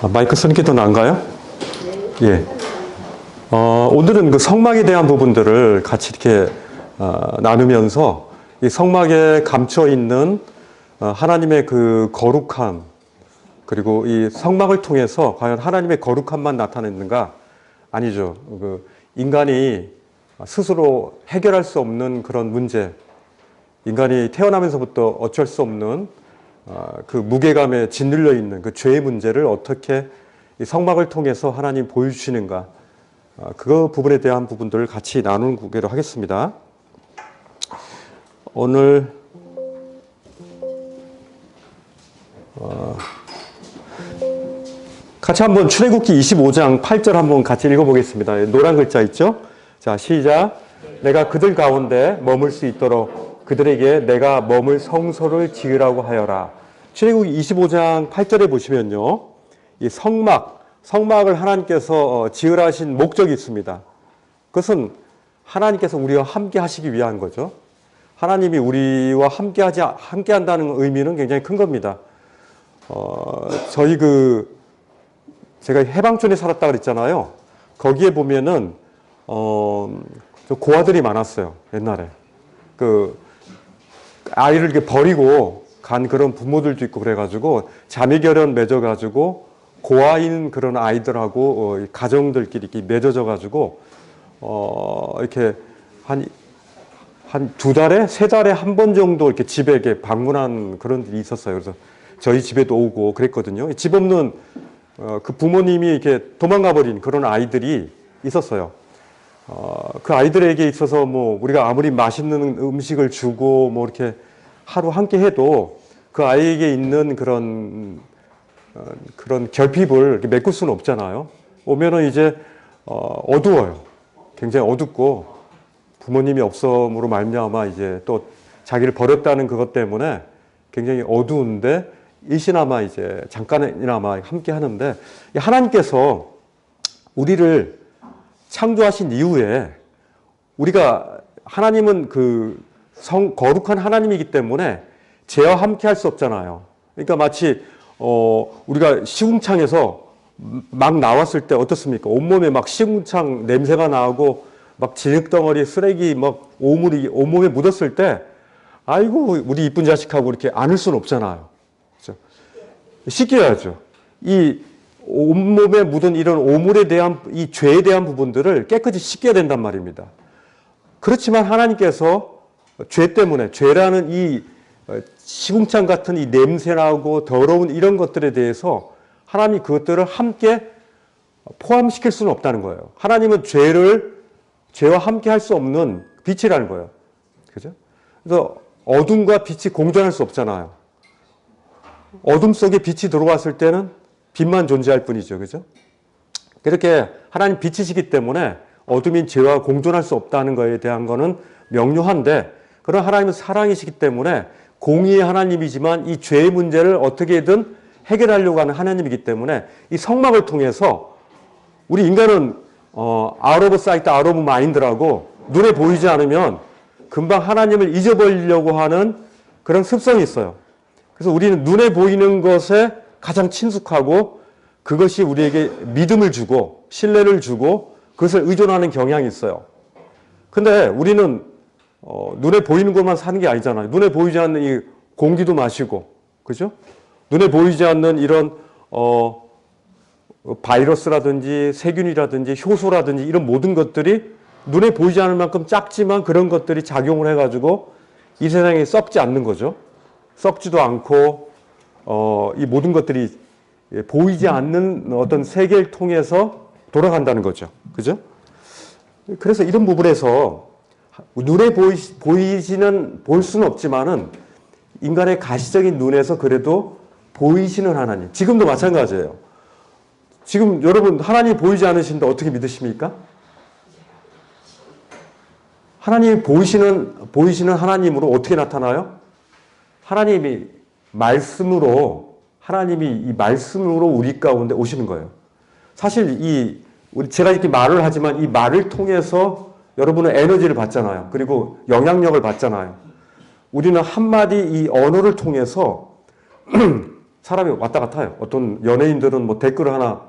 마이크 쓰는 게 더 나은가요? 예. 오늘은 그 성막에 대한 부분들을 같이 이렇게 나누면서 이 성막에 감춰 있는 하나님의 그 거룩함, 그리고 이 성막을 통해서 과연 하나님의 거룩함만 나타냈는가? 아니죠. 그 인간이 스스로 해결할 수 없는 그런 문제, 인간이 태어나면서부터 어쩔 수 없는 그 무게감에 짓눌려 있는 그 죄의 문제를 어떻게 이 성막을 통해서 하나님 보여주시는가, 그 부분에 대한 부분들을 같이 나누기로 하겠습니다. 오늘 같이 한번 출애굽기 25장 8절 한번 같이 읽어보겠습니다. 노란 글자 있죠? 자, 시작. 내가 그들 가운데 머물 수 있도록 그들에게 내가 머물 성소를 지으라고 하여라. 출애굽기 25장 8절에 보시면요, 이 성막을 하나님께서 지으라 하신 목적이 있습니다. 그것은 하나님께서 우리와 함께 하시기 위한 거죠. 하나님이 우리와 함께 한다는 의미는 굉장히 큰 겁니다. 제가 해방촌에 살았다 그랬잖아요. 거기에 보면은, 고아들이 많았어요. 옛날에. 아이를 이렇게 버리고 간 그런 부모들도 있고 그래가지고 자매결연 맺어가지고 고아인 그런 아이들하고 가정들끼리 이렇게 맺어져가지고 이렇게 한 2달에 3달에 한 번 정도 이렇게 집에 이렇게 방문한 그런 일이 있었어요. 그래서 저희 집에도 오고 그랬거든요. 집 없는 그 부모님이 이렇게 도망가 버린 그런 아이들이 있었어요. 그 아이들에게 있어서 뭐 우리가 아무리 맛있는 음식을 주고 뭐 이렇게 하루 함께 해도 그 아이에게 있는 그런 결핍을 이렇게 메꿀 수는 없잖아요. 오면은 이제 어두워요. 굉장히 어둡고 부모님이 없음으로 말미암아 이제 또 자기를 버렸다는 그것 때문에 굉장히 어두운데 일시나마 이제 잠깐이나마 함께 하는데, 하나님께서 우리를 창조하신 이후에 하나님은 거룩한 하나님이기 때문에 죄와 함께 할 수 없잖아요. 그러니까 마치 우리가 시궁창에서 막 나왔을 때 어떻습니까? 온몸에 막 시궁창 냄새가 나고 막 진흙덩어리, 쓰레기 막 오물이 온몸에 묻었을 때, 아이고 우리 이쁜 자식하고 이렇게 안을 수는 없잖아요. 그렇죠? 씻겨야죠. 이 온몸에 묻은 이런 오물에 대한, 이 죄에 대한 부분들을 깨끗이 씻겨야 된단 말입니다. 그렇지만 하나님께서 죄 때문에, 죄라는 이 시궁창 같은 이 냄새나고 더러운 이런 것들에 대해서 하나님이 그것들을 함께 포함시킬 수는 없다는 거예요. 하나님은 죄와 함께 할 수 없는 빛이라는 거예요. 그죠? 그래서 어둠과 빛이 공존할 수 없잖아요. 어둠 속에 빛이 들어왔을 때는 빛만 존재할 뿐이죠. 그죠? 그렇게 하나님 빛이시기 때문에 어둠인 죄와 공존할 수 없다는 것에 대한 거는 명료한데, 그런 하나님은 사랑이시기 때문에 공의의 하나님이지만 이 죄의 문제를 어떻게든 해결하려고 하는 하나님이기 때문에 이 성막을 통해서, 우리 인간은 out of sight, out of mind라고 눈에 보이지 않으면 금방 하나님을 잊어버리려고 하는 그런 습성이 있어요. 그래서 우리는 눈에 보이는 것에 가장 친숙하고 그것이 우리에게 믿음을 주고 신뢰를 주고 그것을 의존하는 경향이 있어요. 근데 우리는 눈에 보이는 것만 사는 게 아니잖아요. 눈에 보이지 않는 이 공기도 마시고, 그죠? 눈에 보이지 않는 이런 바이러스라든지 세균이라든지 효소라든지 이런 모든 것들이 눈에 보이지 않을 만큼 작지만 그런 것들이 작용을 해가지고 이 세상에 썩지 않는 거죠. 썩지도 않고 이 모든 것들이 보이지 않는 어떤 세계를 통해서 돌아간다는 거죠. 그죠? 그래서 이런 부분에서 눈에 볼 수는 없지만은 인간의 가시적인 눈에서 그래도 보이시는 하나님. 지금도 마찬가지예요. 지금 여러분 하나님이 보이지 않으신데 어떻게 믿으십니까? 하나님이 보이시는 하나님으로 어떻게 나타나요? 하나님이 이 말씀으로 우리 가운데 오시는 거예요. 사실 제가 이렇게 말을 하지만 이 말을 통해서 여러분은 에너지를 받잖아요. 그리고 영향력을 받잖아요. 우리는 한마디 이 언어를 통해서 사람이 왔다 갔다 해요. 어떤 연예인들은 뭐 댓글 하나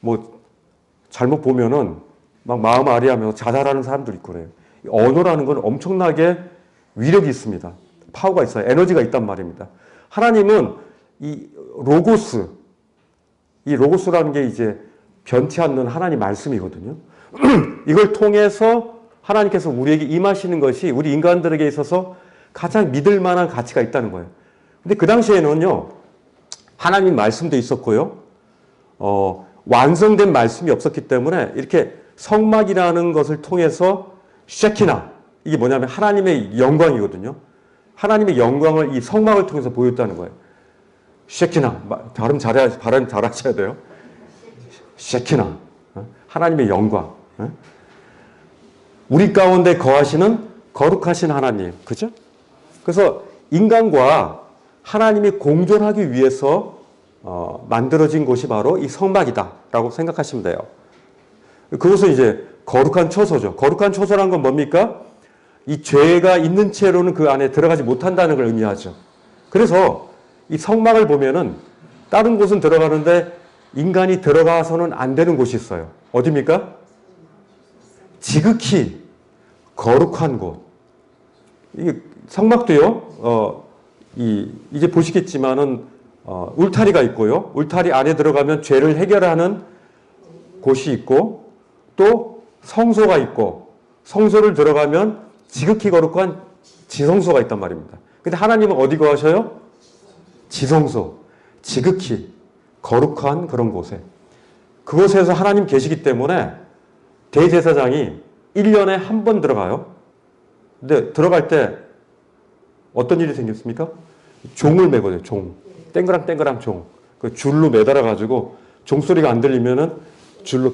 뭐 잘못 보면은 막 마음 아리하면서 자살하는 사람들이 있고 그래요. 언어라는 건 엄청나게 위력이 있습니다. 파워가 있어요. 에너지가 있단 말입니다. 하나님은 이 로고스, 이 로고스라는 게 이제 변치 않는 하나님 말씀이거든요. 이걸 통해서 하나님께서 우리에게 임하시는 것이 우리 인간들에게 있어서 가장 믿을 만한 가치가 있다는 거예요. 근데 그 당시에는요, 하나님 말씀도 있었고요, 완성된 말씀이 없었기 때문에 이렇게 성막이라는 것을 통해서 쉐키나, 이게 뭐냐면 하나님의 영광이거든요. 하나님의 영광을 이 성막을 통해서 보였다는 거예요. 쉐키나, 발음 잘하셔야 돼요. 쉐키나, 하나님의 영광. 우리 가운데 거하시는 거룩하신 하나님, 그죠? 그래서 인간과 하나님이 공존하기 위해서 만들어진 곳이 바로 이 성막이다라고 생각하시면 돼요. 그것은 이제 거룩한 처소죠. 거룩한 처소란 건 뭡니까? 이 죄가 있는 채로는 그 안에 들어가지 못한다는 걸 의미하죠. 그래서 이 성막을 보면은 다른 곳은 들어가는데 인간이 들어가서는 안 되는 곳이 있어요. 어디입니까? 지극히 거룩한 곳. 이게 성막도요, 이제 보시겠지만은, 울타리가 있고요. 울타리 안에 들어가면 죄를 해결하는 곳이 있고, 또 성소가 있고, 성소를 들어가면 지극히 거룩한 지성소가 있단 말입니다. 근데 하나님은 어디 거하셔요? 지성소, 지극히 거룩한 그런 곳에. 그곳에서 하나님 계시기 때문에 대제사장이 1년에 한 번 들어가요. 근데 들어갈 때 어떤 일이 생겼습니까? 종을 매거든요, 종. 땡그랑 종. 그 줄로 매달아가지고 종소리가 안 들리면은 줄로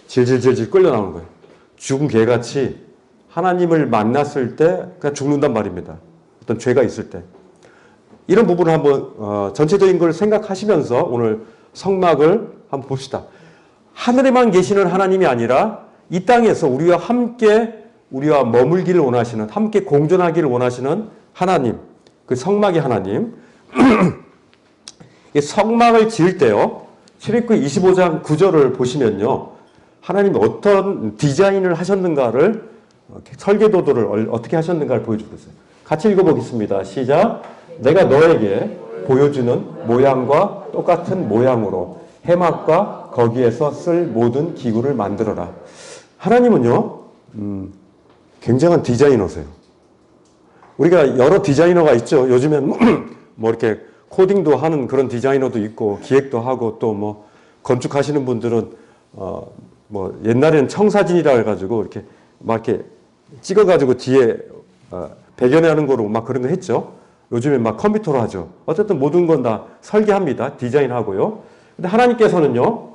질질질질 끌려 나오는 거예요. 죽은 개같이 하나님을 만났을 때 그냥 죽는단 말입니다. 어떤 죄가 있을 때. 이런 부분을 한번 전체적인 걸 생각하시면서 오늘 성막을 한번 봅시다. 하늘에만 계시는 하나님이 아니라 이 땅에서 우리와 머물기를 원하시는, 함께 공존하기를 원하시는 하나님, 그 성막의 하나님. 이 성막을 지을 때요, 출애굽기 25장 9절을 보시면요, 하나님이 어떤 디자인을 하셨는가를, 설계도들을 어떻게 하셨는가를 보여주고 있어요. 같이 읽어보겠습니다. 시작. 내가 너에게 보여주는 모양과 똑같은 모양으로 해막과 거기에서 쓸 모든 기구를 만들어라. 하나님은요, 굉장한 디자이너세요. 우리가 여러 디자이너가 있죠. 요즘엔 뭐 이렇게 코딩도 하는 그런 디자이너도 있고, 기획도 하고, 또 뭐 건축하시는 분들은 뭐 옛날에는 청사진이라 해가지고 이렇게 막 이렇게 찍어가지고 뒤에 배경에 하는 거로 막 그런 거 했죠. 요즘엔 막 컴퓨터로 하죠. 어쨌든 모든 건 다 설계합니다. 디자인하고요. 근데 하나님께서는요,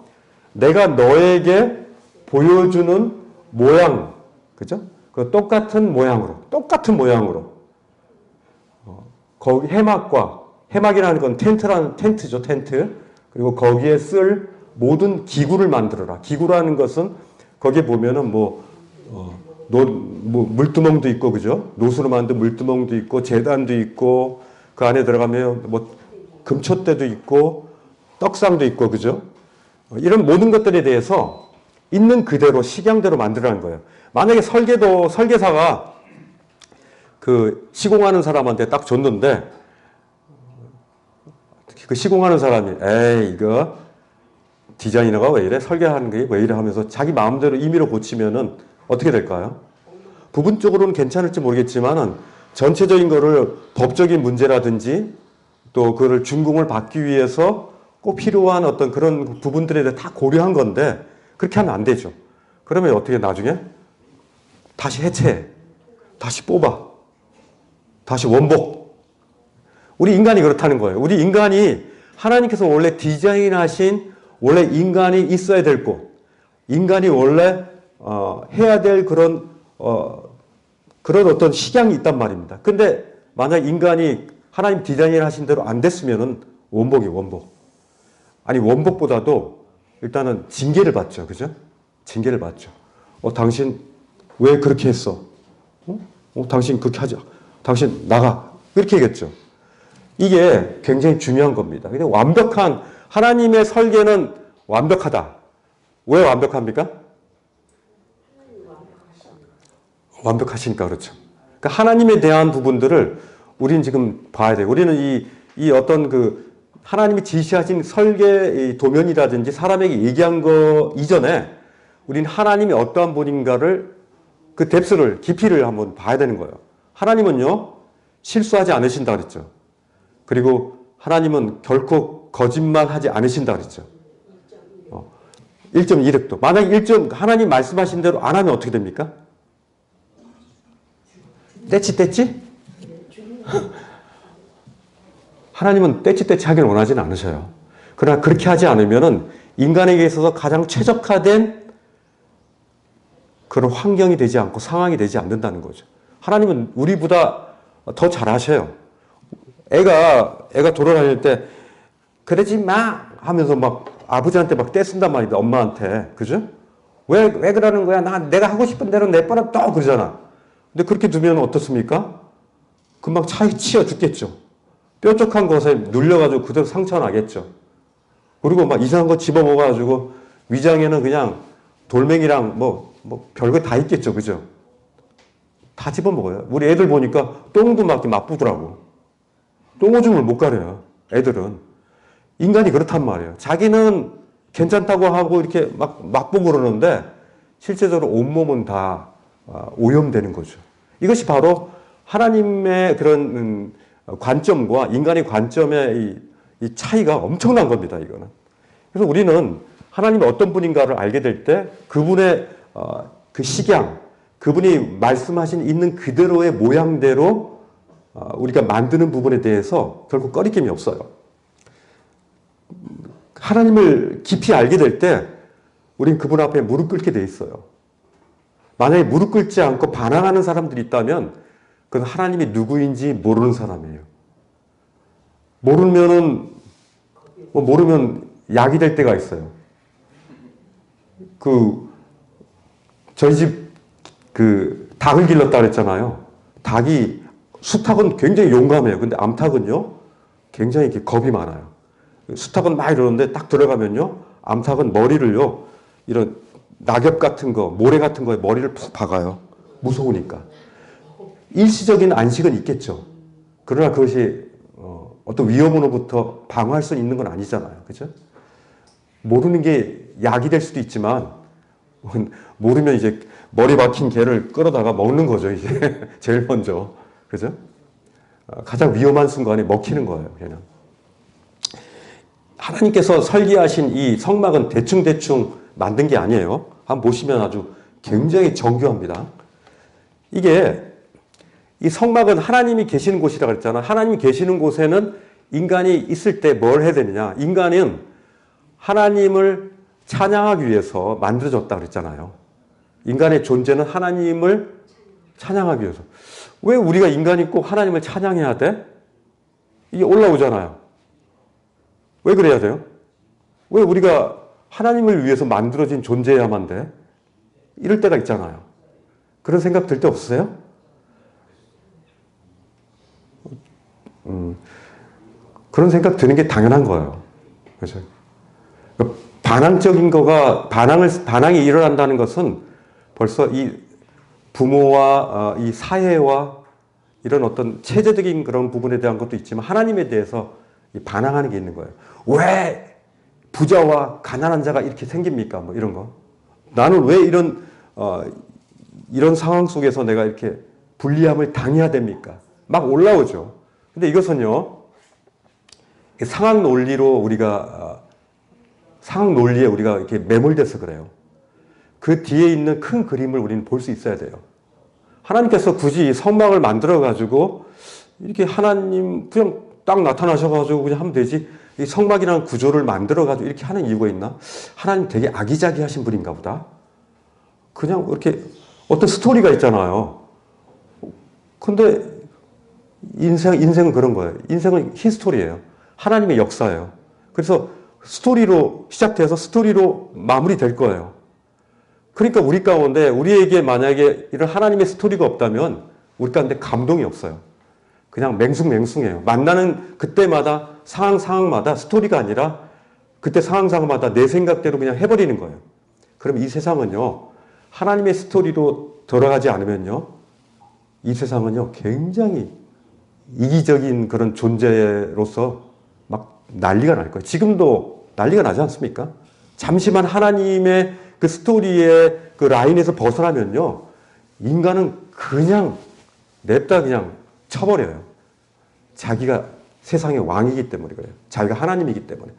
내가 너에게 보여주는 모양, 그죠? 그 똑같은 모양으로, 거기 해막이라는 건 텐트죠, 텐트. 그리고 거기에 쓸 모든 기구를 만들어라. 기구라는 것은 거기에 보면은 물두멍도 있고, 그죠? 노수로 만든 물두멍도 있고, 제단도 있고, 그 안에 들어가면 금촛대도 있고, 떡상도 있고, 그죠? 이런 모든 것들에 대해서 있는 그대로, 식양대로 만들라는 거예요. 만약에 설계사가 그 시공하는 사람한테 딱 줬는데, 그 시공하는 사람이, 에이, 이거 디자이너가 왜 이래? 설계하는 게 왜 이래? 하면서 자기 마음대로 임의로 고치면은 어떻게 될까요? 부분적으로는 괜찮을지 모르겠지만은 전체적인 거를 법적인 문제라든지 또 그를 준공을 받기 위해서 꼭 필요한 어떤 그런 부분들에 대해 다 고려한 건데 그렇게 하면 안 되죠. 그러면 어떻게 나중에 다시 해체해. 다시 뽑아. 다시 원복. 우리 인간이 그렇다는 거예요. 우리 인간이 하나님께서 원래 디자인하신 원래 인간이 있어야 될 곳, 인간이 원래 해야 될 그런 어떤 식양이 있단 말입니다. 근데 만약 인간이 하나님 디자인하신 대로 안 됐으면은 원복. 아니, 원복보다도 일단은 징계를 받죠. 그죠? 징계를 받죠. 당신 왜 그렇게 했어? 당신 그렇게 하지. 당신 나가. 이렇게 얘기했죠. 이게 굉장히 중요한 겁니다. 근데 완벽한 하나님의 설계는 완벽하다. 왜 완벽합니까? 완벽하시니까 그렇죠. 그러니까 하나님에 대한 부분들을 우리는 지금 봐야 돼요. 우리는 이 어떤 그 하나님이 지시하신 설계 도면이라든지 사람에게 얘기한 거 이전에 우리는 하나님이 어떠한 분인가를 그 뎁스를 깊이를 한번 봐야 되는 거예요. 하나님은요 실수하지 않으신다 그랬죠. 그리고 하나님은 결코 거짓말하지 않으신다 그랬죠. 1.2획도. 만약 하나님 말씀하신 대로 안 하면 어떻게 됩니까? 떼치? 하나님은 떼치 하기를 원하지는 않으셔요. 그러나 그렇게 하지 않으면은 인간에게 있어서 가장 최적화된 그런 환경이 되지 않고 상황이 되지 않는다는 거죠. 하나님은 우리보다 더 잘하셔요. 애가 돌아다닐 때 그러지 마 하면서 막 아버지한테 막 떼쓴단 말이다. 엄마한테. 그죠? 왜 그러는 거야? 내가 하고 싶은 대로 내버려 둬 그러잖아. 근데 그렇게 두면 어떻습니까? 금방 치여 죽겠죠. 뾰족한 것에 눌려가지고 그대로 상처 나겠죠. 그리고 막 이상한 거 집어먹어가지고 위장에는 그냥 돌멩이랑 뭐 별거 다 있겠죠. 그죠? 다 집어먹어요. 우리 애들 보니까 똥도 막 맛보더라고. 똥오줌을 못 가려요. 애들은. 인간이 그렇단 말이에요. 자기는 괜찮다고 하고 이렇게 막 맛보고 그러는데 실제적으로 온몸은 다 오염되는 거죠. 이것이 바로 하나님의 그런 관점과 인간의 관점의 이 차이가 엄청난 겁니다. 이거는. 그래서 우리는 하나님이 어떤 분인가를 알게 될 때 그분의 그 식양, 그분이 말씀하신 있는 그대로의 모양대로 우리가 만드는 부분에 대해서 결국 꺼리낌이 없어요. 하나님을 깊이 알게 될 때 우린 그분 앞에 무릎 꿇게 돼 있어요. 만약에 무릎 꿇지 않고 반항하는 사람들이 있다면 그건 하나님이 누구인지 모르는 사람이에요. 모르면 약이 될 때가 있어요. 저희 집 닭을 길렀다 그랬잖아요. 수탉은 굉장히 용감해요. 근데 암탉은요, 굉장히 이렇게 겁이 많아요. 수탉은 막 이러는데 딱 들어가면요, 암탉은 머리를요, 이런 낙엽 같은 거, 모래 같은 거에 머리를 푹 박아요. 무서우니까. 일시적인 안식은 있겠죠. 그러나 그것이 어떤 위험으로부터 방어할 수 있는 건 아니잖아요. 그죠? 모르는 게 약이 될 수도 있지만, 모르면 이제 머리 박힌 개를 끌어다가 먹는 거죠, 이제. 제일 먼저. 그죠? 가장 위험한 순간에 먹히는 거예요, 걔는. 하나님께서 설계하신 이 성막은 대충 만든 게 아니에요. 한번 보시면 아주 굉장히 정교합니다. 이 성막은 하나님이 계시는 곳이라고 그랬잖아. 하나님이 계시는 곳에는 인간이 있을 때 뭘 해야 되느냐. 인간은 하나님을 찬양하기 위해서 만들어졌다고 그랬잖아요. 인간의 존재는 하나님을 찬양하기 위해서. 왜 우리가 인간이 꼭 하나님을 찬양해야 돼? 이게 올라오잖아요. 왜 그래야 돼요? 왜 우리가 하나님을 위해서 만들어진 존재야만 돼? 이럴 때가 있잖아요. 그런 생각 들 때 없으세요? 그런 생각 드는 게 당연한 거예요. 그죠? 반항이 일어난다는 것은 벌써 이 부모와 이 사회와 이런 어떤 체제적인 그런 부분에 대한 것도 있지만 하나님에 대해서 반항하는 게 있는 거예요. 왜 부자와 가난한 자가 이렇게 생깁니까? 뭐 이런 거. 나는 왜 이런 상황 속에서 내가 이렇게 불리함을 당해야 됩니까? 막 올라오죠. 근데 이것은요, 상황 논리에 우리가 이렇게 매몰돼서 그래요. 그 뒤에 있는 큰 그림을 우리는 볼 수 있어야 돼요. 하나님께서 굳이 성막을 만들어가지고 이렇게 하나님 그냥 딱 나타나셔가지고 그냥 하면 되지. 이 성막이라는 구조를 만들어가지고 이렇게 하는 이유가 있나? 하나님 되게 아기자기하신 분인가 보다. 그냥 이렇게 어떤 스토리가 있잖아요. 근데 인생은 그런 거예요. 인생은 히스토리예요. 하나님의 역사예요. 그래서 스토리로 시작돼서 스토리로 마무리될 거예요. 그러니까 우리 가운데 우리에게 만약에 이런 하나님의 스토리가 없다면 우리 가운데 감동이 없어요. 그냥 맹숭맹숭해요. 만나는 그때마다 상황마다 스토리가 아니라 그때 상황마다 내 생각대로 그냥 해버리는 거예요. 그럼 이 세상은요, 하나님의 스토리로 돌아가지 않으면요, 이 세상은요, 굉장히 이기적인 그런 존재로서 막 난리가 날 거예요. 지금도 난리가 나지 않습니까? 잠시만 하나님의 그 스토리의 그 라인에서 벗어나면요, 인간은 그냥 냅다 그냥 쳐버려요. 자기가 세상의 왕이기 때문에 그래요. 자기가 하나님이기 때문에.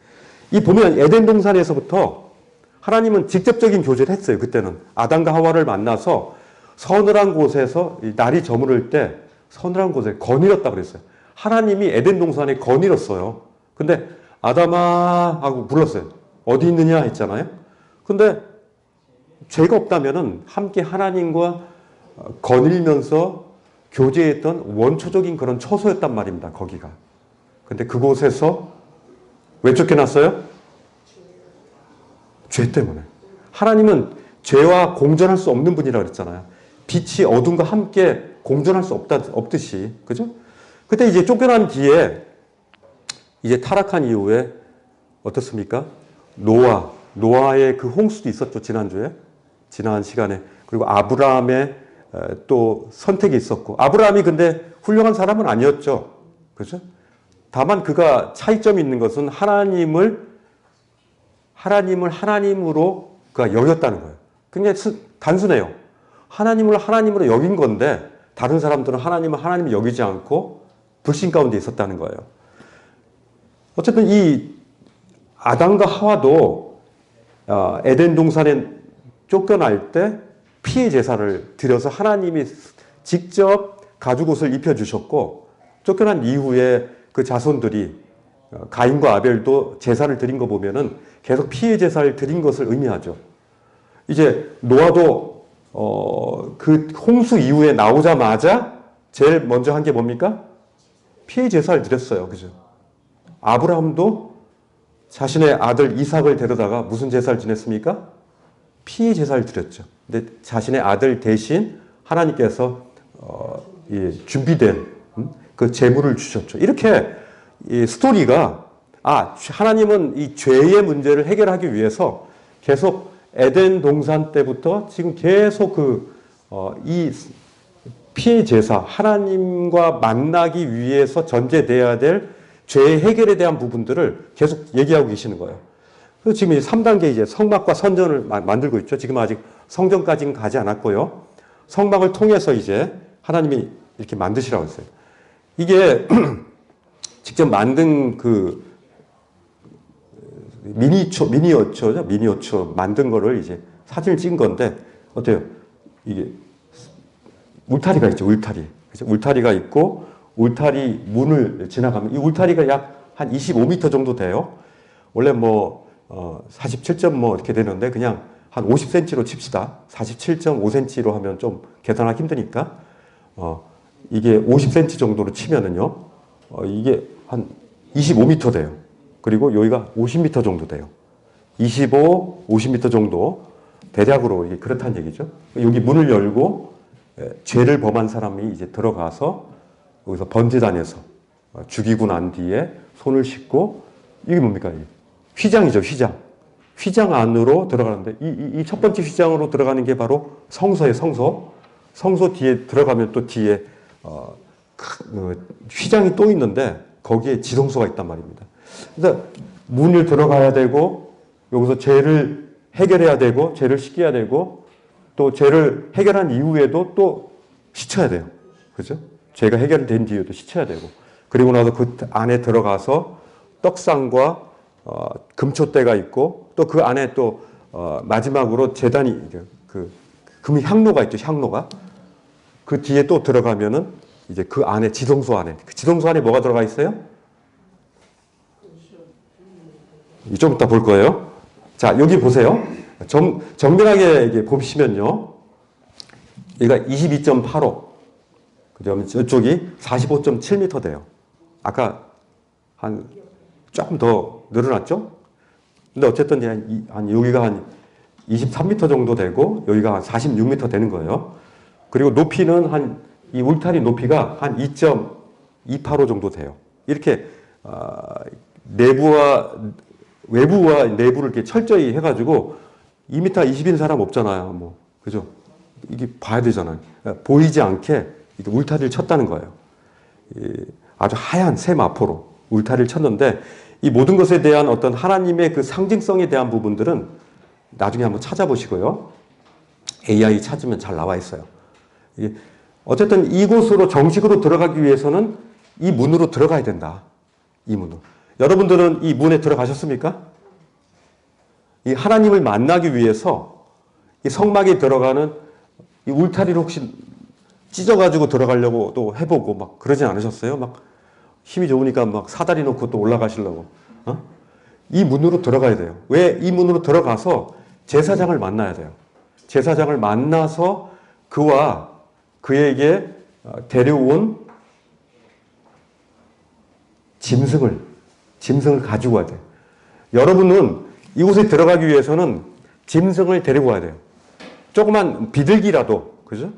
이 보면 에덴 동산에서부터 하나님은 직접적인 교제를 했어요. 그때는 아담과 하와를 만나서 서늘한 곳에서 날이 저무를 때 서늘한 곳에 거닐었다 그랬어요. 하나님이 에덴 동산에 거닐었어요. 근데 아담아 하고 불렀어요. 어디 있느냐 했잖아요. 근데 죄가 없다면은 함께 하나님과 거닐면서 교제했던 원초적인 그런 처소였단 말입니다. 거기가. 근데 그곳에서 왜 쫓겨났어요? 죄 때문에. 하나님은 죄와 공존할 수 없는 분이라고 그랬잖아요. 빛이 어둠과 함께 공존할 수 없듯이. 그죠? 그때 이제 쫓겨난 뒤에 이제 타락한 이후에 어떻습니까? 노아의 그 홍수도 있었죠. 지난 시간에. 그리고 아브라함의 또 선택이 있었고. 아브라함이 근데 훌륭한 사람은 아니었죠. 그죠? 다만 그가 차이점이 있는 것은 하나님을 하나님으로 그가 여겼다는 거예요. 굉장히 단순해요. 하나님을 하나님으로 여긴 건데 다른 사람들은 하나님을 하나님을 여기지 않고 불신 가운데 있었다는 거예요. 어쨌든 이 아담과 하와도 에덴 동산에 쫓겨날 때 피의 제사를 드려서 하나님이 직접 가죽옷을 입혀주셨고 쫓겨난 이후에 그 자손들이 가인과 아벨도 제사를 드린 거 보면은 계속 피의 제사를 드린 것을 의미하죠. 이제 노아도 그 홍수 이후에 나오자마자 제일 먼저 한 게 뭡니까? 피의 제사를 드렸어요. 그죠? 아브라함도 자신의 아들 이삭을 데려다가 무슨 제사를 지냈습니까? 피의 제사를 드렸죠. 근데 자신의 아들 대신 하나님께서 준비된 그 제물을 주셨죠. 이렇게 이 스토리가 하나님은 이 죄의 문제를 해결하기 위해서 계속 에덴 동산 때부터 지금 계속 이 피의 제사, 하나님과 만나기 위해서 전제돼야 될 죄의 해결에 대한 부분들을 계속 얘기하고 계시는 거예요. 그래서 지금 3단계 이제 성막과 선전을 만들고 있죠. 지금 아직 성전까지는 가지 않았고요. 성막을 통해서 이제 하나님이 이렇게 만드시라고 했어요. 이게 직접 만든 그 미니어처 만든 거를 이제 사진을 찍은 건데 어때요? 이게 울타리가 있죠. 그죠? 울타리가 있고 울타리 문을 지나가면 이 울타리가 약 한 25m 정도 돼요. 원래 47점 이렇게 되는데 그냥 한 50cm로 칩시다. 47.5cm로 하면 좀 계산하기 힘드니까 이게 50cm 정도로 치면은요. 이게 한 25m 돼요. 그리고 여기가 50m 정도 돼요. 25, 50m 정도 대략으로 이게 그렇다는 얘기죠. 여기 문을 열고 죄를 범한 사람이 이제 들어가서 여기서 번제단에서 죽이고 난 뒤에 손을 씻고 이게 뭡니까? 휘장이죠, 휘장. 휘장 안으로 들어가는데 이 첫 번째 휘장으로 들어가는 게 바로 성소예요, 성소. 성소 뒤에 들어가면 또 뒤에 휘장이 또 있는데 거기에 지성소가 있단 말입니다. 그래서 문을 들어가야 되고 여기서 죄를 해결해야 되고 죄를 씻겨야 되고 또 죄를 해결한 이후에도 또 씻어야 돼요. 그죠? 죄가 해결된 뒤에도 씻어야 되고 그리고 나서 그 안에 들어가서 떡상과 금촛대가 있고 또 그 안에 또 마지막으로 제단이 금 향로가 있죠. 향로가 그 뒤에 또 들어가면은 이제 그 안에 지성소 안에 뭐가 들어가 있어요? 좀 이따 볼 거예요. 자, 여기 보세요. 정밀하게 이게 보시면요. 여기가 22.85. 그다음에 이쪽이 45.7m 돼요. 아까 조금 더 늘어났죠? 근데 어쨌든 여기가 한 23m 정도 되고 여기가 한 46m 되는 거예요. 그리고 높이는 이 울타리 높이가 한 285 정도 돼요. 이렇게 내부와 외부와 내부를 이렇게 철저히 해가지고 2m 20인 사람 없잖아요. 뭐 그죠? 이게 봐야 되잖아요. 보이지 않게 이렇게 울타리를 쳤다는 거예요. 아주 하얀 세마포로 울타리를 쳤는데 이 모든 것에 대한 어떤 하나님의 그 상징성에 대한 부분들은 나중에 한번 찾아보시고요. AI 찾으면 잘 나와 있어요. 어쨌든 이곳으로 정식으로 들어가기 위해서는 이 문으로 들어가야 된다. 이 문으로. 여러분들은 이 문에 들어가셨습니까? 이 하나님을 만나기 위해서 이 성막에 들어가는 이 울타리를 혹시 찢어가지고 들어가려고 또 해보고 막 그러진 않으셨어요? 막 힘이 좋으니까 막 사다리 놓고 또 올라가시려고. 이 문으로 들어가야 돼요. 왜 이 문으로 들어가서 제사장을 만나야 돼요. 제사장을 만나서 그와 그에게 데려온 짐승을 가지고 와야 돼요. 여러분은 이곳에 들어가기 위해서는 짐승을 데리고 와야 돼요. 조그만 비둘기라도, 그죠?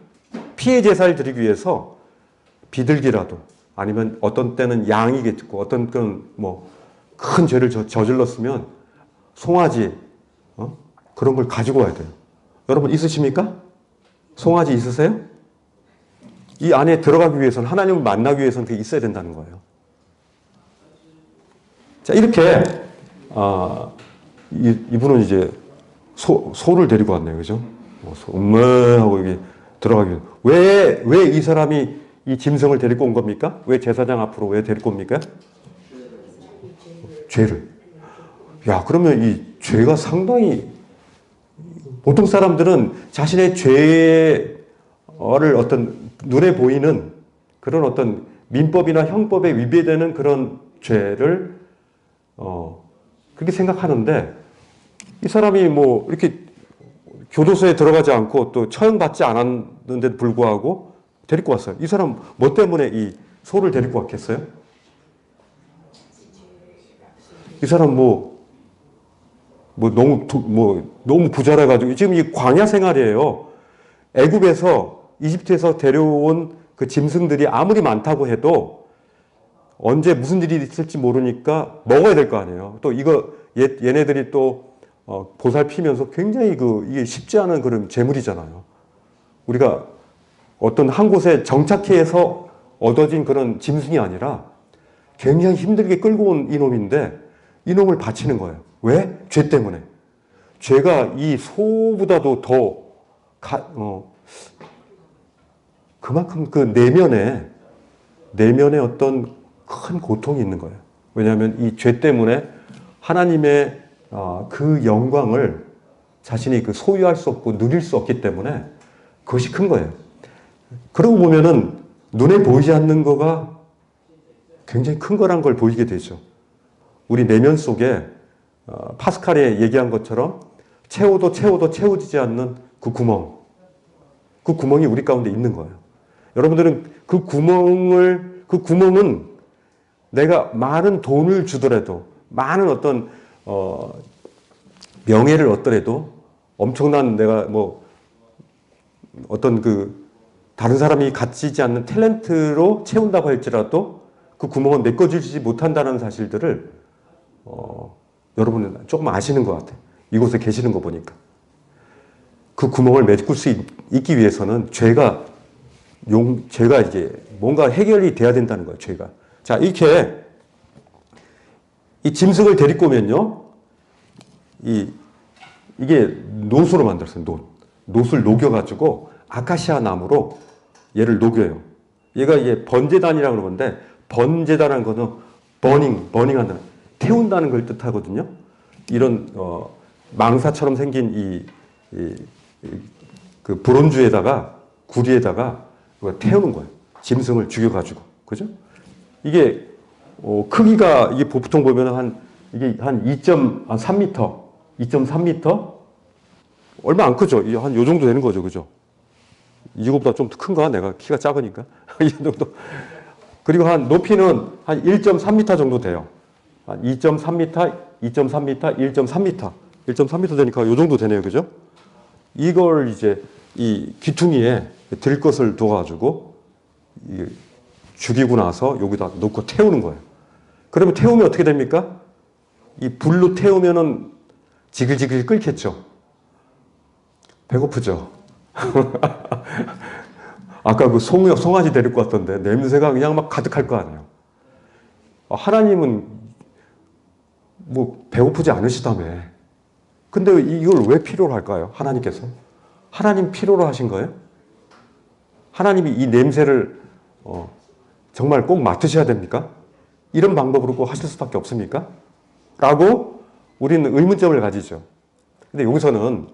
피해 제사를 드리기 위해서 비둘기라도, 아니면 어떤 때는 양이겠고, 어떤 때는 뭐 큰 죄를 저질렀으면 송아지, 그런 걸 가지고 와야 돼요. 여러분 있으십니까? 송아지 있으세요? 이 안에 들어가기 위해서는, 하나님을 만나기 위해서는 그게 있어야 된다는 거예요. 자, 이렇게, 이분은 이제 소를 데리고 왔네요. 그죠? 하고 여기 들어가기 위해서. 왜 이 사람이 이 짐승을 데리고 온 겁니까? 왜 제사장 앞으로 왜 데리고 옵니까? 죄를. 야, 그러면 이 죄가 상당히, 보통 사람들은 자신의 죄를 어떤 눈에 보이는 그런 어떤 민법이나 형법에 위배되는 그런 죄를 그렇게 생각하는데, 이 사람이 뭐 이렇게 교도소에 들어가지 않고 또 처형받지 않았는데도 불구하고 데리고 왔어요. 이 사람 뭐 때문에 이 소를 데리고 왔겠어요? 이 사람 너무 부자라가지고 지금 이 광야 생활이에요. 애굽에서, 이집트에서 데려온 그 짐승들이 아무리 많다고 해도 언제 무슨 일이 있을지 모르니까 먹어야 될 거 아니에요. 또 이거 얘네들이 또 보살피면서 굉장히 이게 쉽지 않은 그런 재물이잖아요. 우리가 어떤 한 곳에 정착해서 얻어진 그런 짐승이 아니라 굉장히 힘들게 끌고 온 이놈인데 이놈을 바치는 거예요. 왜? 죄 때문에. 죄가 이 소보다도 더 그만큼 그 내면에 어떤 큰 고통이 있는 거예요. 왜냐하면 이 죄 때문에 하나님의 그 영광을 자신이 소유할 수 없고 누릴 수 없기 때문에 그것이 큰 거예요. 그러고 보면은 눈에 보이지 않는 거가 굉장히 큰 거란 걸 보이게 되죠. 우리 내면 속에 파스칼이 얘기한 것처럼 채워도 채워지지 않는 그 구멍이 우리 가운데 있는 거예요. 여러분들은 그 구멍은 내가 많은 돈을 주더라도, 많은 어떤 명예를 얻더라도, 엄청난 내가 어떤 다른 사람이 가지지 않는 탤런트로 채운다고 할지라도 그 구멍은 메꿔주지 못한다는 사실들을 여러분은 조금 아시는 것 같아요. 이곳에 계시는 거 보니까. 그 구멍을 메꿀 수 있기 위해서는 죄가 이제 뭔가 해결이 돼야 된다는 거예요, 죄가. 자, 이렇게 이 짐승을 데리고 오면요, 이게 놋으로 만들었어요, 놋을 녹여가지고 아카시아 나무로 얘를 녹여요. 얘가 이게 번제단이라고 그러는데, 번제단이라는 거는 버닝한다는, 태운다는 걸 뜻하거든요. 이런 망사처럼 생긴 그 브론즈에다가, 구리에다가 태우는 거예요. 짐승을 죽여가지고, 그죠? 이게 크기가, 이게 보통 보면 이게 한 2.3m 얼마 안 크죠? 한 요 정도 되는 거죠, 그죠? 이거보다 좀 더 큰가? 내가 키가 작으니까. 이 정도. 그리고 높이는 한 1.3m 정도 돼요. 한 2.3m, 1.3m 되니까 요 정도 되네요. 그죠? 이걸 이제 이 귀퉁이에 들 것을 둬가지고 죽이고 나서 여기다 넣고 태우는 거예요. 그러면 태우면 어떻게 됩니까? 이 불로 태우면은 지글지글 끓겠죠. 배고프죠. 아까 그 송아지 데리고 왔던데 냄새가 그냥 막 가득할 거 아니에요. 하나님은 뭐 배고프지 않으시다며. 근데 이걸 왜 필요로 할까요? 하나님께서. 하나님 필요로 하신 거예요? 하나님이 이 냄새를 정말 꼭 맡으셔야 됩니까? 이런 방법으로 꼭 하실 수밖에 없습니까? 라고 우리는 의문점을 가지죠. 근데 여기서는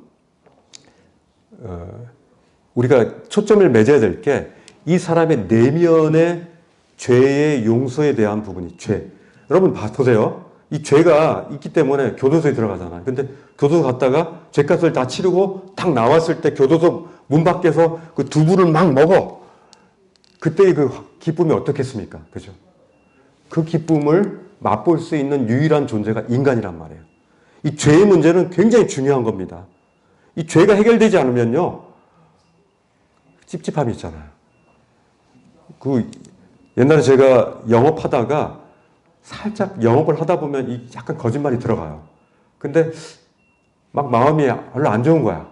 우리가 초점을 맺어야 될 게 이 사람의 내면의 죄의 용서에 대한 부분이 죄. 여러분 보세요. 이 죄가 있기 때문에 교도소에 들어가잖아요. 근데 교도소 갔다가 죄값을 다 치르고 탁 나왔을 때 교도소 문 밖에서 그 두부를 막 먹어. 그때의 그 기쁨이 어떻겠습니까? 그죠? 그 기쁨을 맛볼 수 있는 유일한 존재가 인간이란 말이에요. 이 죄의 문제는 굉장히 중요한 겁니다. 이 죄가 해결되지 않으면요, 찝찝함이 있잖아요. 옛날에 제가 영업하다가 살짝 영업을 하다 보면 약간 거짓말이 들어가요. 근데 막 마음이 별로 안 좋은 거야.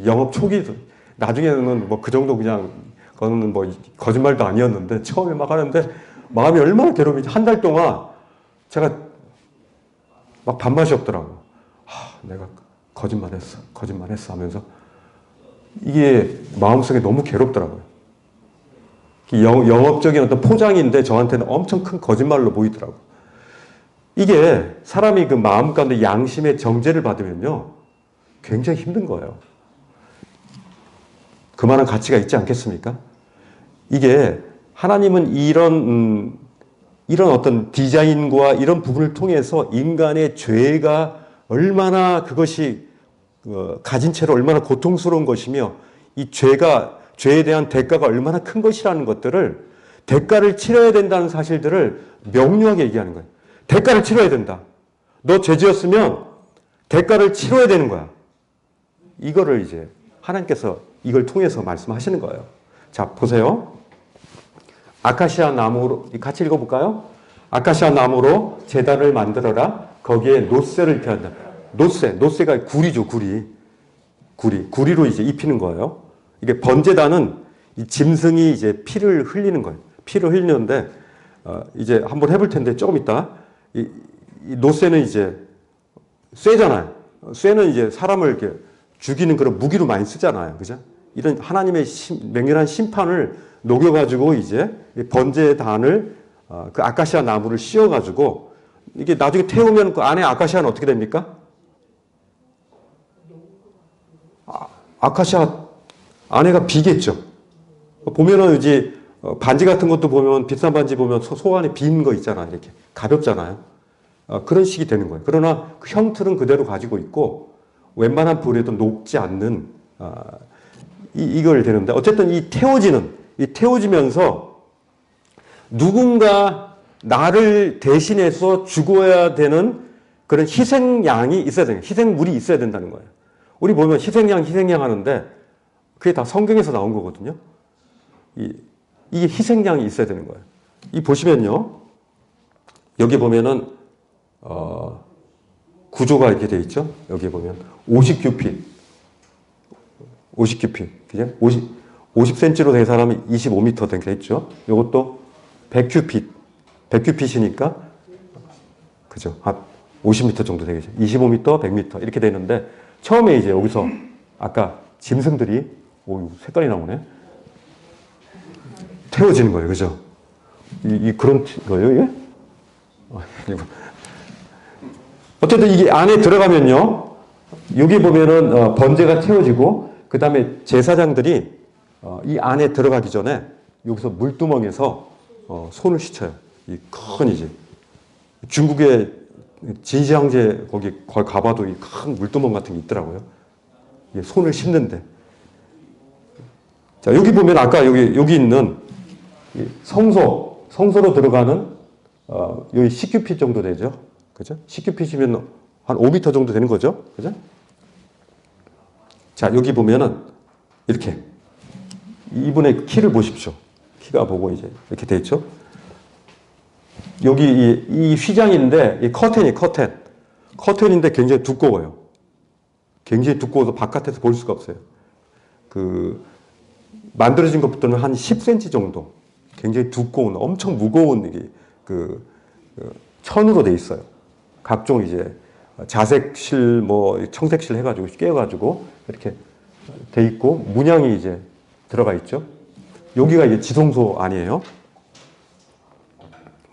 영업 초기, 나중에는 뭐 그 정도 그냥, 그거는 뭐 거짓말도 아니었는데, 처음에 막 하는데 마음이 얼마나 괴로운지 한 달 동안 제가 막 밥맛이 없더라고. 내가 거짓말했어 하면서 이게 마음속에 너무 괴롭더라고요. 영업적인 어떤 포장인데 저한테는 엄청 큰 거짓말로 보이더라고. 이게 사람이 그 마음 가운데 양심의 정죄를 받으면요, 굉장히 힘든 거예요. 그만한 가치가 있지 않겠습니까? 이게 하나님은 이런 어떤 디자인과 이런 부분을 통해서 인간의 죄가 얼마나 그것이 가진 채로 얼마나 고통스러운 것이며 이 죄에 대한 대가가 얼마나 큰 것이라는 것들을 대가를 치러야 된다는 사실들을 명료하게 얘기하는 거예요. 대가를 치러야 된다. 너 죄 지었으면 대가를 치러야 되는 거야. 이거를 이제 하나님께서 이걸 통해서 말씀하시는 거예요. 자, 보세요. 아카시아 나무로, 같이 읽어볼까요? 아카시아 나무로 제단을 만들어라. 거기에 노새를 피한다. 노새가 구리죠, 구리로 이제 입히는 거예요. 이게 번제단은 이 짐승이 이제 피를 흘리는 거예요. 피를 흘리는데, 이제 한번 해볼 텐데, 조금 있다. 이 노새는 이제 쇠잖아요. 쇠는 이제 사람을 이렇게 죽이는 그런 무기로 많이 쓰잖아요. 그죠? 이런 하나님의 맹렬한 심판을 녹여가지고 이제 번제단을 그 아카시아 나무를 씌워가지고 이게 나중에 태우면 그 안에 아카시아는 어떻게 됩니까? 아카시아 안에가 비겠죠. 보면은 이제 반지 같은 것도 보면 비싼 반지 보면 소 안에 빈 거 있잖아요. 이렇게 가볍잖아요. 그런 식이 되는 거예요. 그러나 그 형틀은 그대로 가지고 있고 웬만한 불에도 녹지 않는 이걸 되는데 어쨌든 이 태워지면서 누군가 나를 대신해서 죽어야 되는 그런 희생양이 있어야 되는 거예요. 희생물이 있어야 된다는 거예요. 우리 보면 희생양 하는데 그게 다 성경에서 나온 거거든요. 이게 희생양이 있어야 되는 거예요. 이 보시면요. 여기 보면은 구조가 이렇게 되어 있죠. 여기 보면 50규핏. 그죠? 50cm로 된 사람이 25m 되게 있죠. 이것도 100규핏이니까 그죠? 50m 정도 되겠죠. 25m, 100m 이렇게 되는데 처음에 이제 여기서 아까 짐승들이 색깔이 나오네. 태워지는 거예요. 그죠? 그런 거예요, 이게? 어쨌든 이게 안에 들어가면요. 여기 보면은 번제가 태워지고 그 다음에 제사장들이 이 안에 들어가기 전에 여기서 물두멍에서 손을 씻어요. 이 큰 이제 중국의 진시황제 거기 가봐도 이 큰 물두멍 같은 게 있더라고요. 손을 씻는데. 자, 여기 보면 아까 여기 있는 성소로 들어가는 여기 10규핏 정도 되죠. 그죠? 10규핏이면 한 5m 정도 되는 거죠. 그죠? 자, 여기 보면은 이렇게 이분의 키를 보십시오. 키가 보고 이제 이렇게 돼 있죠. 여기 이 휘장인데 이 커튼인데 굉장히 두꺼워요. 굉장히 두꺼워서 바깥에서 볼 수가 없어요. 그 만들어진 것부터는 한 10cm 정도. 굉장히 두꺼운, 엄청 무거운 이게 그 천으로 돼 있어요. 각종 이제 자색실, 뭐 청색실 해가지고 깨어가지고 이렇게 돼 있고 문양이 이제 들어가 있죠. 여기가 이제 지성소 안이에요.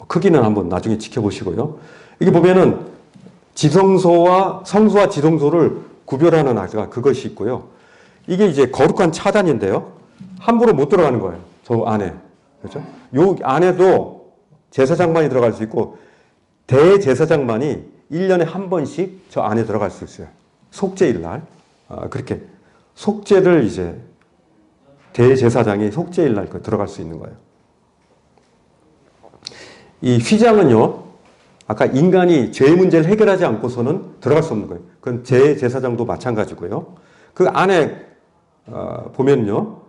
크기는 한번 나중에 지켜보시고요. 이게 보면은 지성소와 성소와 지성소를 구별하는 아까 그것이 있고요. 이게 이제 거룩한 차단인데요. 함부로 못 들어가는 거예요. 저 안에. 그렇죠? 요 안에도 제사장만이 들어갈 수 있고 대제사장만이 1년에 한 번씩 저 안에 들어갈 수 있어요. 속죄일 날. 그렇게 속죄를 이제 대제사장이 속죄일 날 들어갈 수 있는 거예요. 이 휘장은요. 아까 인간이 죄 문제를 해결하지 않고서는 들어갈 수 없는 거예요. 그건 제사장도 마찬가지고요. 그 안에 보면요.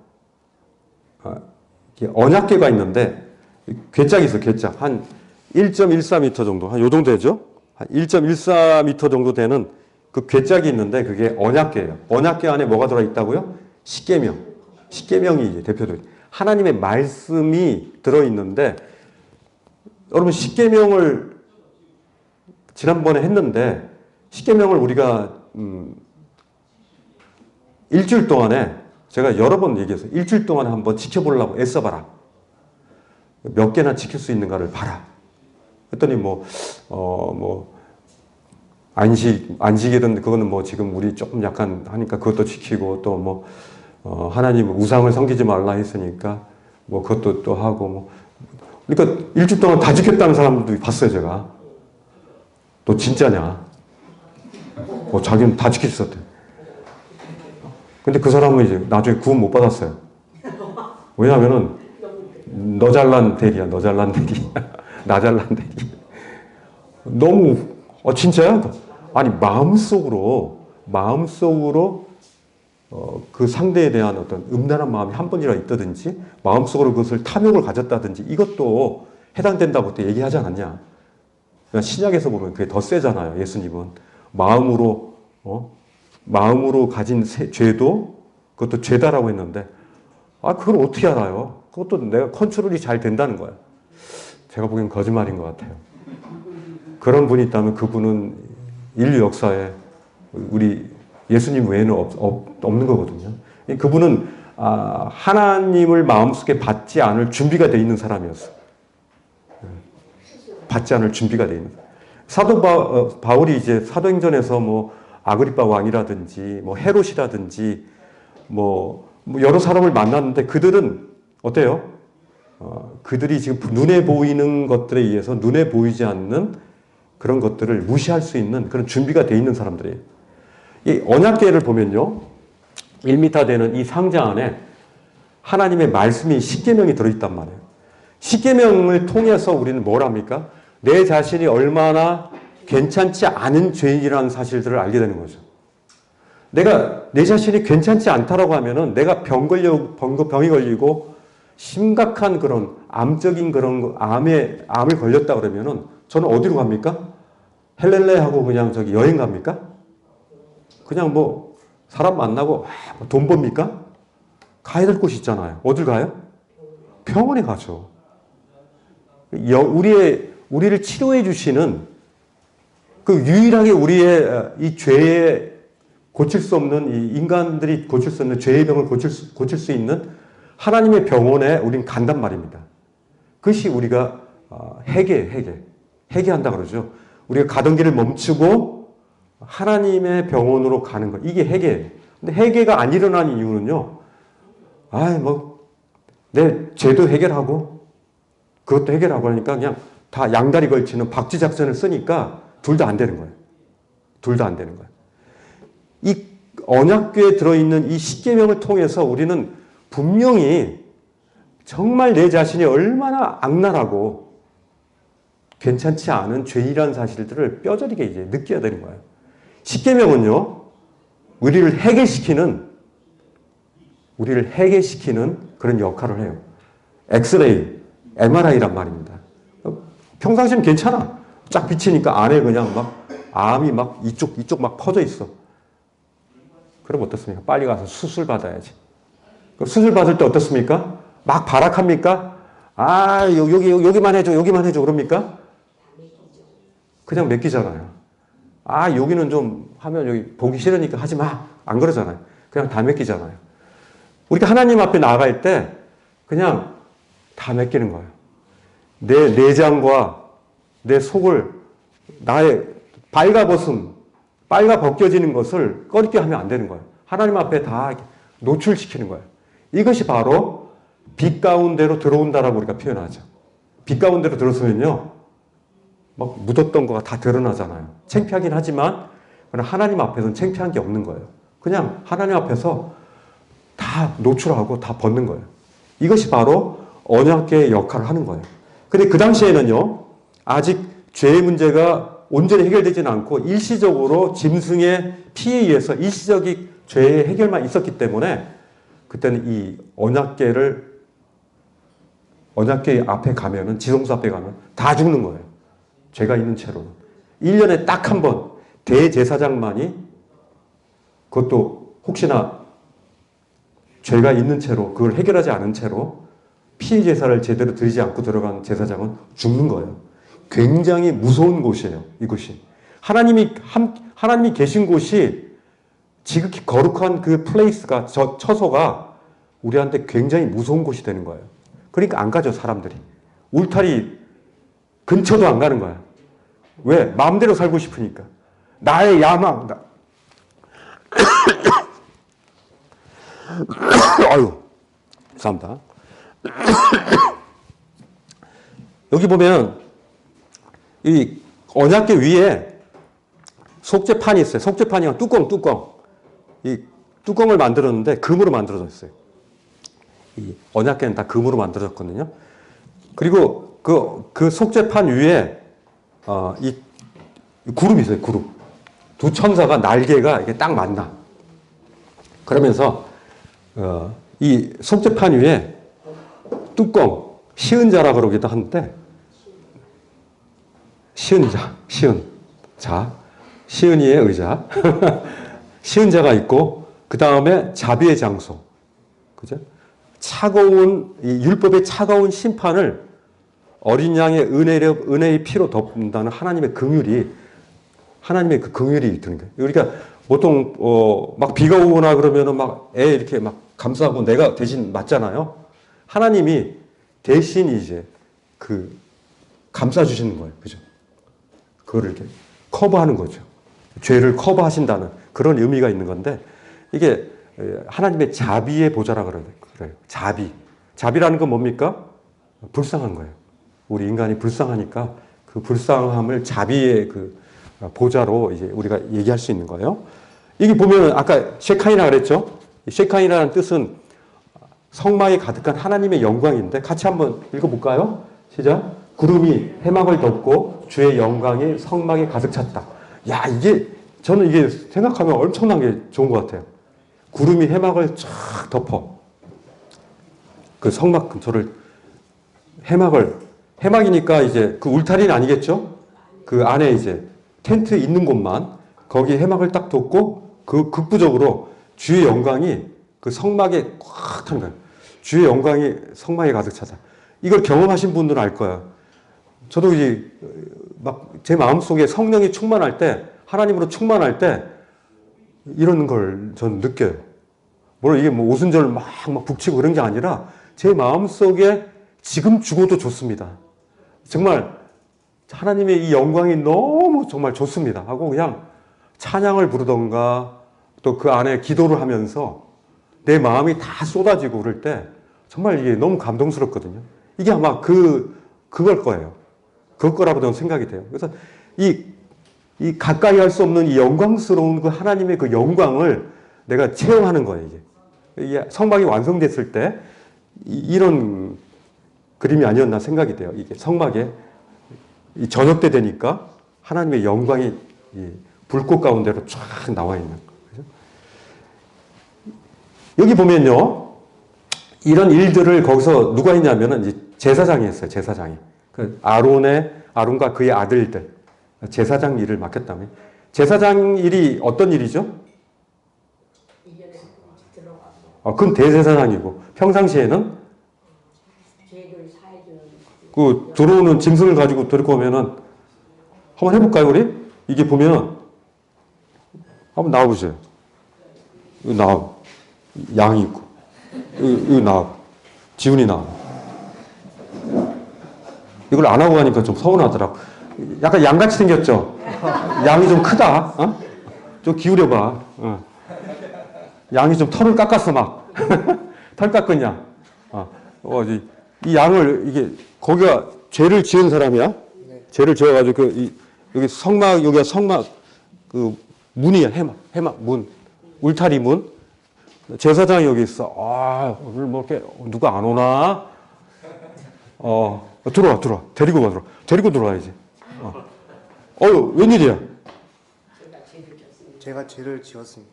언약궤가 있는데 궤짝이 있어요. 궤짝. 한 1.14m 정도. 한 요 정도 되죠. 한 1.14m 정도 되는 그 궤짝이 있는데 그게 언약궤예요. 언약궤 안에 뭐가 들어있다고요? 십계명. 십계명이 이제 대표적인 하나님의 말씀이 들어있는데 여러분 십계명을 지난번에 했는데 십계명을 우리가 일주일 동안에 제가 여러 번 얘기했어요. 일주일 동안에 한번 지켜보려고 애써봐라. 몇 개나 지킬 수 있는가를 봐라. 그랬더니 안식이든 그거는 뭐 지금 우리 조금 약간 하니까 그것도 지키고 또 하나님 우상을 섬기지 말라 했으니까 뭐 그것도 또 하고 뭐. 그러니까 일주일 동안 다 지켰다는 사람도 봤어요, 제가. 너 진짜냐? 자기는 다 지켰었대. 근데 그 사람은 이제 나중에 구원 못 받았어요. 왜냐면은 너 잘난 대리야, 너 잘난 대리. 나 잘난 대리. 너무 진짜야? 아니 마음속으로 그 상대에 대한 어떤 음란한 마음이 한 번이라도 있다든지 마음속으로 그것을 탐욕을 가졌다든지 이것도 해당된다고 또 얘기하지 않았냐. 신약에서 보면 그게 더 세잖아요. 예수님은 마음으로 가진 죄도 그것도 죄다라고 했는데 그걸 어떻게 알아요? 그것도 내가 컨트롤이 잘 된다는 거야. 제가 보기엔 거짓말인 것 같아요. 그런 분이 있다면 그분은 인류 역사에 우리 예수님 외에는 없는 거거든요. 그분은 하나님을 마음속에 받지 않을 준비가 되어 있는 사람이었어요. 받지 않을 준비가 되어 있는. 사도 바울이 이제 사도행전에서 아그리빠 왕이라든지 헤롯이라든지 여러 사람을 만났는데 그들은 어때요? 그들이 지금 눈에 보이는 것들에 의해서 눈에 보이지 않는 그런 것들을 무시할 수 있는 그런 준비가 되어 있는 사람들이에요. 이 언약궤를 보면요. 1m 되는 이 상자 안에 하나님의 말씀이 십계명이 들어있단 말이에요. 십계명을 통해서 우리는 뭘 합니까? 내 자신이 얼마나 괜찮지 않은 죄인이라는 사실들을 알게 되는 거죠. 내가 내 자신이 괜찮지 않다라고 하면은 내가 병이 걸리고 심각한 그런 암적인 그런 암을 걸렸다 그러면은 저는 어디로 갑니까? 헬렐레 하고 그냥 여행 갑니까? 그냥 사람 만나고 돈 법니까? 가야 될 곳이 있잖아요. 어딜 가요? 병원에 가죠. 우리를 치료해 주시는 그 유일하게 우리의 이 죄에 고칠 수 없는 이 인간들이 고칠 수 없는 죄의 병을 고칠 수 있는 하나님의 병원에 우린 간단 말입니다. 그것이 우리가 회개한다 그러죠. 우리가 가던 길을 멈추고 하나님의 병원으로 가는 것. 이게 회개예요. 근데 회개가 안 일어나는 이유는요. 내 죄도 해결하고 그것도 해결하고 하니까 그냥 다 양다리 걸치는 박쥐 작전을 쓰니까 둘 다 안 되는 거예요. 둘 다 안 되는 거예요. 이 언약궤에 들어있는 이 십계명을 통해서 우리는 분명히 정말 내 자신이 얼마나 악랄하고 괜찮지 않은 죄인이라는 사실들을 뼈저리게 이제 느껴야 되는 거예요. 십계명은요, 우리를 회개시키는 그런 역할을 해요. 엑스레이, MRI란 말입니다. 평상시엔 괜찮아. 쫙 비치니까 안에 그냥 막 암이 막 이쪽 막 퍼져 있어. 그럼 어떻습니까? 빨리 가서 수술 받아야지. 수술 받을 때 어떻습니까? 막 발악합니까? 아, 여기만 해줘, 여기만 해줘. 그럽니까? 그냥 맡기잖아요. 아, 여기는 좀 하면 여기 보기 싫으니까 하지 마. 안 그러잖아요. 그냥 다 맡기잖아요. 우리가 하나님 앞에 나아갈 때 그냥 다 맡기는 거예요. 내 내장과 내 속을 나의 빨가 벗겨지는 것을 꺼리게 하면 안 되는 거예요. 하나님 앞에 다 노출시키는 거예요. 이것이 바로 빛 가운데로 들어온다라고 우리가 표현하죠. 빛 가운데로 들어서면요, 막 묻었던 거가 다 드러나잖아요. 창피하긴 하지만 하나님 앞에서는 창피한 게 없는 거예요. 그냥 하나님 앞에서 다 노출하고 다 벗는 거예요. 이것이 바로 언약궤의 역할을 하는 거예요. 근데 그 당시에는요, 아직 죄의 문제가 온전히 해결되지는 않고 일시적으로 짐승의 피에 의해서 일시적인 죄의 해결만 있었기 때문에 그때는 이 언약궤 앞에 가면은, 지성소 앞에 가면 다 죽는 거예요. 죄가 있는 채로는. 1년에 딱 한 번 대제사장만이, 그것도 혹시나 죄가 있는 채로 그걸 해결하지 않은 채로 피의 제사를 제대로 드리지 않고 들어간 제사장은 죽는 거예요. 굉장히 무서운 곳이에요, 이곳이. 하나님이 계신 곳이 지극히 거룩한 그 플레이스가, 처소가 우리한테 굉장히 무서운 곳이 되는 거예요. 그러니까 안 가죠, 사람들이. 울타리 근처도 안 가는 거야. 왜? 마음대로 살고 싶으니까. 나의 야망. 아유, 죄송합니다. 여기 보면 이 언약궤 위에 속죄판이 있어요. 속죄판이 뚜껑. 이 뚜껑을 만들었는데 금으로 만들어졌어요. 이 언약궤는 다 금으로 만들어졌거든요. 그리고 그 속죄판 위에 이 구름이 있어요. 구름. 두 천사가 날개가 이게 딱 만나. 그러면서 이 속죄판 위에 뚜껑, 시은자라 그러기도 하는데, 시은이의 의자, 시은자가 있고, 그 다음에 자비의 장소, 그죠? 이 율법의 차가운 심판을 어린 양의 은혜의 피로 덮는다는 하나님의 긍휼이 드는 거예요. 그러니까 보통 막 비가 오거나 그러면은 막 애 이렇게 막 감싸고 내가 대신 맞잖아요. 하나님이 대신 이제 감싸 주시는 거예요. 그죠? 그거를 이렇게 커버하는 거죠. 죄를 커버하신다는 그런 의미가 있는 건데, 이게 하나님의 자비의 보좌라 그래요. 자비라는 건 뭡니까? 불쌍한 거예요. 우리 인간이 불쌍하니까 그 불쌍함을 자비의 보좌로 이제 우리가 얘기할 수 있는 거예요. 이게 보면 아까 셰카이나 그랬죠? 셰카이나라는 뜻은 성막에 가득한 하나님의 영광인데, 같이 한번 읽어볼까요? 시작. 구름이 해막을 덮고 주의 영광이 성막에 가득 찼다. 야, 저는 이게 생각하면 엄청난 게 좋은 것 같아요. 구름이 해막을 쫙 덮어. 그 성막 근처를 해막이니까 이제 그 울타리는 아니겠죠? 그 안에 이제 텐트 있는 곳만 거기 해막을 딱 덮고 그 극부적으로 주의 영광이 그 성막에 꽉 찬 거예요. 주의 영광이 성막에 가득 차다. 이걸 경험하신 분들은 알 거야. 저도 이제 막 제 마음속에 성령이 충만할 때, 하나님으로 충만할 때 이런 걸 전 느껴요. 물론 이게 뭐 오순절 막 북치고 그런 게 아니라 제 마음속에 지금 죽어도 좋습니다. 정말 하나님의 이 영광이 너무 정말 좋습니다 하고 그냥 찬양을 부르던가 또 그 안에 기도를 하면서 내 마음이 다 쏟아지고 그럴 때 정말 이게 너무 감동스럽거든요. 이게 아마 그걸 거예요. 그럴 거라고 저는 생각이 돼요. 그래서 이 가까이 할 수 없는 이 영광스러운 그 하나님의 그 영광을 내가 체험하는 거예요, 이게 성막이 완성됐을 때 이런 그림이 아니었나 생각이 돼요. 이게 성막에 이 저녁 때 되니까 하나님의 영광이 이 불꽃 가운데로 쫙 나와 있는 거죠. 여기 보면요, 이런 일들을 거기서 누가 했냐면은 이제 제사장이 했어요. 제사장이. 그 아론과 그의 아들들 제사장 일을 맡겼다면 제사장 일이 어떤 일이죠? 그건 대제사장이고 평상시에는 그 들어오는 짐승을 가지고 데리고 오면은 한번 해볼까요, 우리? 이게 보면 한번 나와보세요. 여기 나와. 양이 있고 여기 나와. 지훈이 나와. 이걸 안 하고 가니까 좀 서운하더라고. 약간 양같이 생겼죠? 양이 좀 크다. 어? 좀 기울여봐. 어. 양이 좀 털을 깎았어 막. 털 깎은 양. 이 양을 이게 거기가 죄를 지은 사람이야. 죄를 지어가지고 여기 성막 여기가 성막 그 문이야 해막 문 울타리 문. 제사장이 여기 있어. 오늘 뭐 이렇게 누가 안 오나? 들어와. 데리고 들어와야지. 웬일이야? 제가 죄를 지었습니다.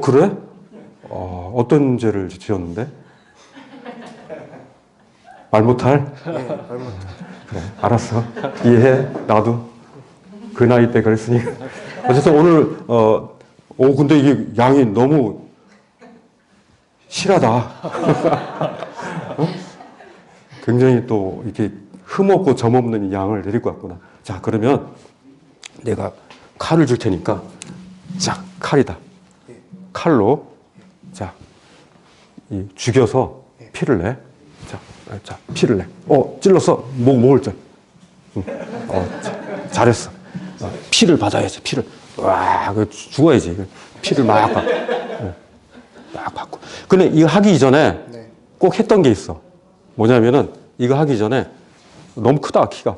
그래? 어떤 죄를 지었는데? 말 못할? 네, 말 못할. 그래, 알았어. 이해해. 나도 그 나이 때 그랬으니까. 어쨌든 오늘, 근데 이게 양이 너무 실하다. 어? 굉장히 또 이렇게 흠없고 점없는 이 양을 데리고 왔구나. 자, 그러면 내가 칼을 줄 테니까, 자, 칼이다. 칼로, 자, 죽여서 피를 내. 자, 피를 내. 찔러서 목을 찔. 잘했어. 피를 받아야지, 피를. 죽어야지. 피를 막 받고. 근데 이거 하기 이전에 꼭 했던 게 있어. 뭐냐면은, 이거 하기 전에 너무 크다, 키가.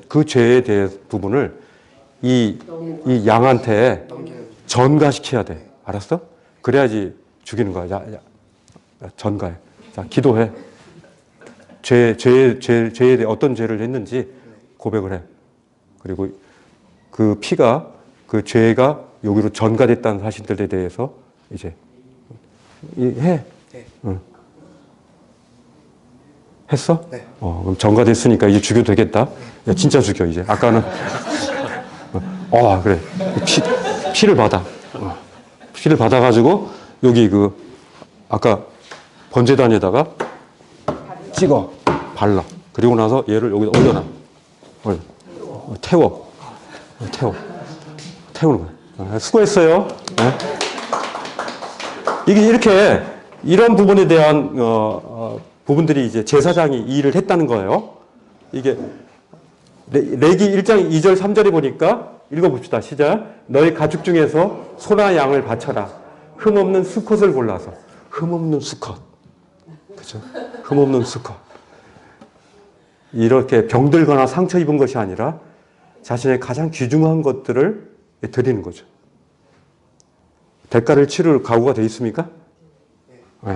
그 죄에 대한 부분을 이 양한테 전가시켜야 돼. 알았어? 그래야지 죽이는 거야. 야, 전가해. 자, 기도해. 죄에 대해 어떤 죄를 했는지 고백을 해. 그리고 그 피가, 그 죄가 여기로 전가됐다는 사실들에 대해서 이제 해. 응. 했어? 네. 그럼 전가됐으니까 이제 죽여도 되겠다. 야, 진짜 죽여, 이제. 아까는. 그래. 피를 받아. 피를 받아가지고, 여기 아까 번제단에다가 찍어. 발라. 그리고 나서 얘를 여기다 올려놔. 태우는 거야. 수고했어요. 네. 이게 이렇게, 이런 부분에 대한, 부분들이 이제 제사장이 이 일을 했다는 거예요. 이게 레기 1장 2절 3절에 보니까 읽어봅시다. 시작. 너희 가축 중에서 소나 양을 바쳐라. 흠없는 수컷을 골라서. 흠없는 수컷. 그죠? 흠없는 수컷. 이렇게 병들거나 상처 입은 것이 아니라 자신의 가장 귀중한 것들을 드리는 거죠. 대가를 치를 각오가 되어 있습니까? 네.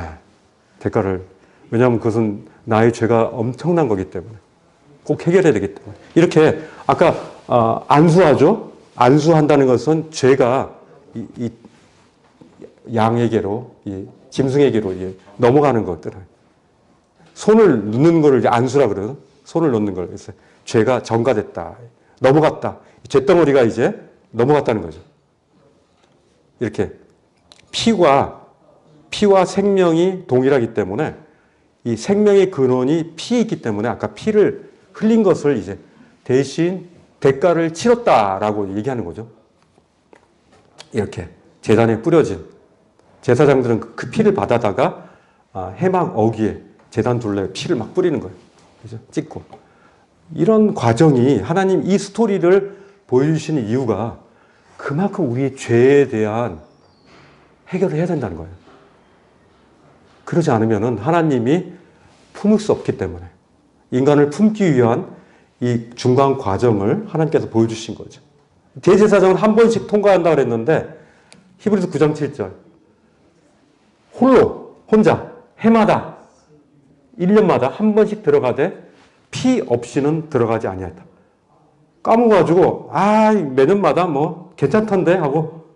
대가를. 왜냐하면 그것은 나의 죄가 엄청난 거기 때문에 꼭 해결해야 되기 때문에 이렇게 아까 안수하죠. 안수한다는 것은 죄가 이 양에게로 이 짐승에게로 넘어가는 것들을 손을 넣는 거를 이제 안수라 그래요. 손을 넣는 걸 그래서 죄가 전가됐다, 넘어갔다. 죄덩어리가 이제 넘어갔다는 거죠. 이렇게 피와 생명이 동일하기 때문에. 이 생명의 근원이 피에 있기 때문에 아까 피를 흘린 것을 이제 대신 대가를 치렀다라고 얘기하는 거죠. 이렇게 제단에 뿌려진 제사장들은 그 피를 받아다가 해막 어귀에 제단 둘레에 피를 막 뿌리는 거예요. 그죠? 찍고. 이런 과정이 하나님 이 스토리를 보여주시는 이유가 그만큼 우리의 죄에 대한 해결을 해야 된다는 거예요. 그러지 않으면 하나님이 품을 수 없기 때문에 인간을 품기 위한 이 중간 과정을 하나님께서 보여주신 거죠. 대제사장은 한 번씩 통과한다고 그랬는데 히브리서 9장 7절 혼자 해마다 1년마다 한 번씩 들어가되 피 없이는 들어가지 아니하였다. 까먹어가지고 매년마다 뭐 괜찮던데 하고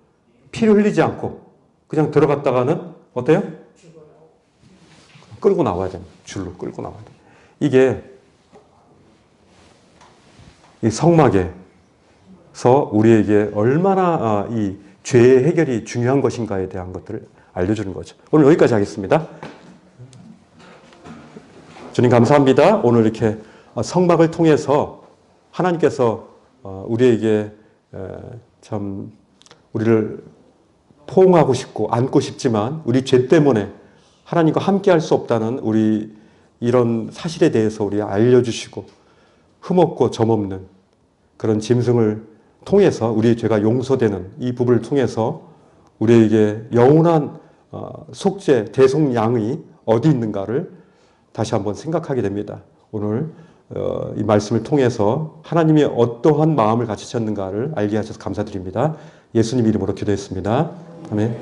피를 흘리지 않고 그냥 들어갔다가는 어때요? 끌고 나와야 됩니다. 줄로 끌고 나와야 됩니다. 이게 이 성막에서 우리에게 얼마나 이 죄의 해결이 중요한 것인가에 대한 것들을 알려주는 거죠. 오늘 여기까지 하겠습니다. 주님 감사합니다. 오늘 이렇게 성막을 통해서 하나님께서 우리에게 참 우리를 포옹하고 싶고 안고 싶지만 우리 죄 때문에 하나님과 함께 할 수 없다는 우리 이런 사실에 대해서 우리 알려주시고 흠없고 점없는 그런 짐승을 통해서 우리의 죄가 용서되는 이 부분을 통해서 우리에게 영원한 속죄 대속량이 어디 있는가를 다시 한번 생각하게 됩니다. 오늘 이 말씀을 통해서 하나님이 어떠한 마음을 가지셨는가를 알게 하셔서 감사드립니다. 예수님 이름으로 기도했습니다. 아멘.